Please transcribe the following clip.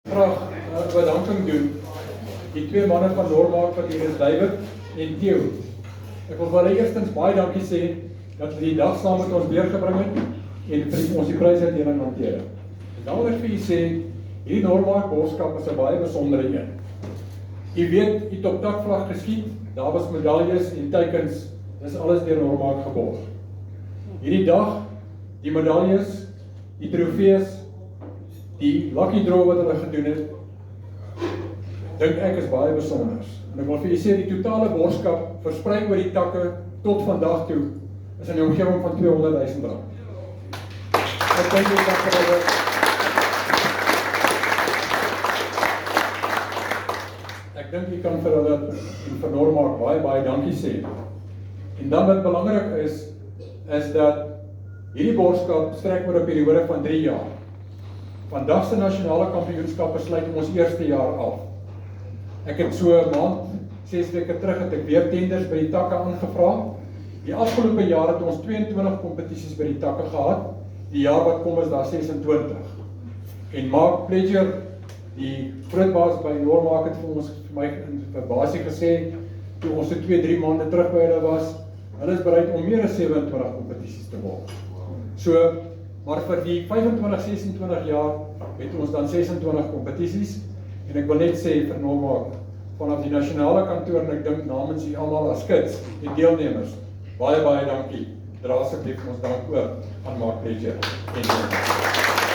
Graag bedanking doen. Die twee manne van Normaak wat hier is, David en Theo. Ek wil vir hulle eerstens baie dankie sê dat hulle die dag saam met ons deurgebring het en vir ons die prysuitdeling hanteer het. Dan wil ek vir julle sê, hierdie Normaak borgskap is 'n baie besondere een. Jy weet, jy het op takvlag geskiet, daar was medaljes en teikens, dis alles deur Normaak geborg. Hierdie dag, die medaljes, die trofees, die lucky draw wat hulle gedoen het, dink ek is baie besonders. En ek wil vir julle sê, die totale borgskap versprei oor die takke tot vandag toe is in die omgewing van R200,000. Ek dink jy kan vir hulle en vir Normaak baie dankie sê. En dan wat belangrik is dat hierdie borgskap strek oor 'n periode van 3 jaar. Vandag se nasionale kampioenskappe sluit ons eerste jaar af. Ek het so 'n maand, 6 weke terug het ek weer tenders by die takke aangevra. Die afgelope jaar het ons 22 kompetisies by die takke gehad. Die jaar wat kom is daar 26. En Mark Pledger, die grootbaas by Normaak het vir my in verbasie gesê, toe ons so 2-3 maande terug by hulle was, hulle is bereid om meer as 27 kompetisies te borg. So, maar vir die 25-26 jaar het ons dan 26 kompetisies, en ek wil net sê vir Normaak, vanaf die nasionale kantoor, en ek dink namens u almal as kids, die deelnemers, baie dankie. Dra asseblief ons dank oor aan Mark Pledger en